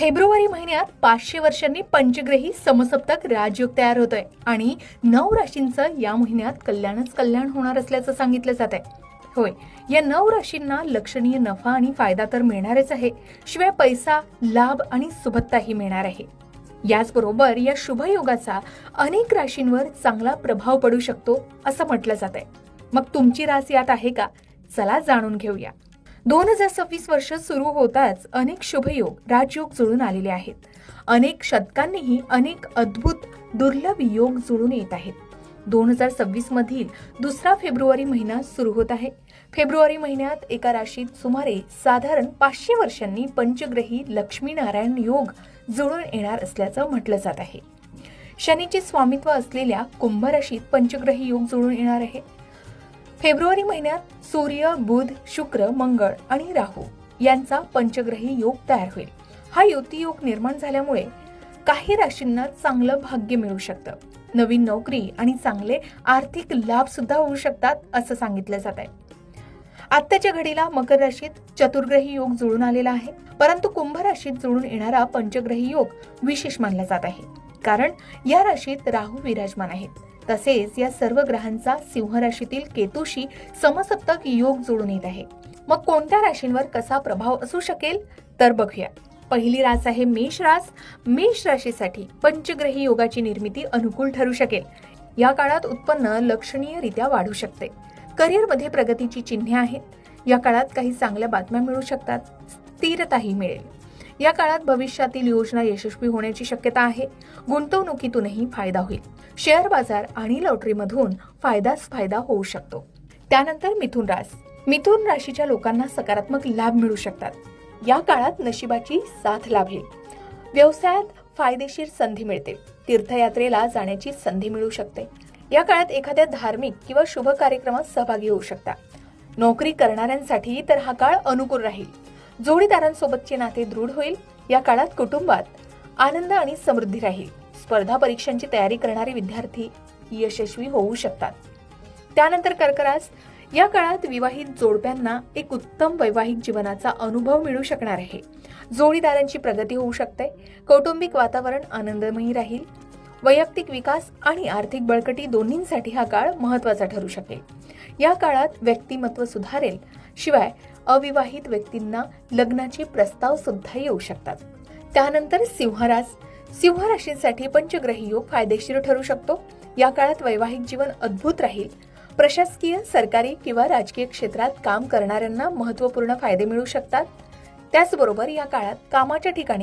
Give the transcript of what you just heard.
February महिन्यात 500 वर्षांनी पंचग्रही समसप्तक राजयोग तयार होतोय आणि 9 राशींचं या महिन्यात कल्याणच कल्याण होणार असल्याचं सांगितलं जात आहे. होय, या 9 राशींना लक्षणीय नफा आणि फायदा तर मिळणारच आहे, शिवाय पैसा, लाभ आणि सुबत्ताही मिळणार आहे. याचबरोबर या शुभयोगाचा अनेक राशींवर चांगला प्रभाव पडू शकतो असं म्हटलं जात आहे. मग तुमची रास यात आहे का? चला जाणून घेऊया. 2026 वर्ष सुरू होताच अनेक शुभयोग, राजयोग जुळून आलेले आहेत. अनेक शतकांनीही अनेक अद्भुत दुर्लभ योग जुळून येत आहेत. 2026 मधील 2 फेब्रुवारी महिना सुरू होत आहे. फेब्रुवारी महिन्यात एका राशीत सुमारे साधारण 500 वर्षांनी पंचग्रही लक्ष्मीनारायण योग जुळून येणार असल्याचं म्हटलं जात आहे. शनीचे स्वामित्व असलेल्या कुंभ राशीत पंचग्रही योग जुळून येणार आहे. फेब्रुवारी महिन्यात सूर्य, बुध, शुक्र, मंगळ आणि राहू यांचा पंचग्रही योग तयार होईल. हा युती योग निर्माण झाल्यामुळे काही राशींना चांगलं भाग्य मिळू शकतं. नवीन नोकरी आणि चांगले आर्थिक लाभ सुद्धा होऊ शकतात असं सांगितलं जात आहे. आत्ताच्या घडीला मकर राशीत चतुर्ग्रही योग जुळून आलेला आहे, परंतु कुंभ राशीत जुळून येणारा पंचग्रही योग विशेष मानला जात आहे, कारण या राशीत राहू विराजमान आहेत. तसेच या सर्व ग्रहांचा सिंह राशीतील केतूशी समसप्तक योग जुळून येत आहे. मग कोणत्या राशींवर कसा प्रभाव असू शकेल तर बघूया. पहिली रास आहे मेष रास. मेष राशीसाठी पंचग्रही योगाची निर्मिती अनुकूल ठरू शकेल. या काळात उत्पन्न लक्षणीयरित्या वाढू शकते. करिअरमध्ये प्रगतीची चिन्हे आहेत. या काळात काही चांगल्या बातम्या मिळू शकतात. स्थिरताही मिळेल. या काळात भविष्यातील योजना यशस्वी होण्याची शक्यता आहे. गुंतवणुकीतूनही फायदा होईल. शेअर बाजार आणि लॉटरीमधून फायदा होऊ शकतो. त्यानंतर मिथुन रास. मिथुन राशीच्या लोकांना सकारात्मक लाभ मिळू शकतात. या काळात नशिबाची साथ लाभेल. व्यवसायात फायदेशीर संधी मिळते. तीर्थयात्रेला जाण्याची संधी मिळू शकते. या काळात एखाद्या धार्मिक किंवा शुभ कार्यक्रमात सहभागी होऊ शकता. नोकरी करणाऱ्यांसाठी तर हा काळ अनुकूल राहील. जोडीदारांसोबतचे नाते दृढ होईल. या काळात कुटुंबात आनंद आणि समृद्धी राहील. स्पर्धा परीक्षांची तयारी करणारे विद्यार्थी यशस्वी होऊ शकतात. त्यानंतर कर्क रास. या काळात विवाहित जोडप्यांना एक उत्तम वैवाहिक जीवनाचा अनुभव मिळू शकणार आहे. जोडीदारांची प्रगती होऊ शकते. कौटुंबिक वातावरण आनंदमयी राहील. वैयक्तिक विकास आणि आर्थिक बळकटी दोन्हींसाठी हा काळ महत्त्वाचा ठरू शकेल. या काळात व्यक्तिमत्व सुधारेल. शिवाय अविवाहित व्यक्तींना लग्नाचे प्रस्ताव सुद्धा येऊ शकतात. त्यानंतर सिंह रास. सिंह राशीसाठी पंचग्रही योग फायदेशीर ठरू शकतो. या काळात वैवाहिक जीवन अद्भुत राहील. प्रशासकीय, सरकारी किंवा राजकीय क्षेत्रात काम करणाऱ्यांना महत्त्वपूर्ण फायदे मिळू शकतात. त्याचबरोबर या काळात कामाच्या ठिकाणी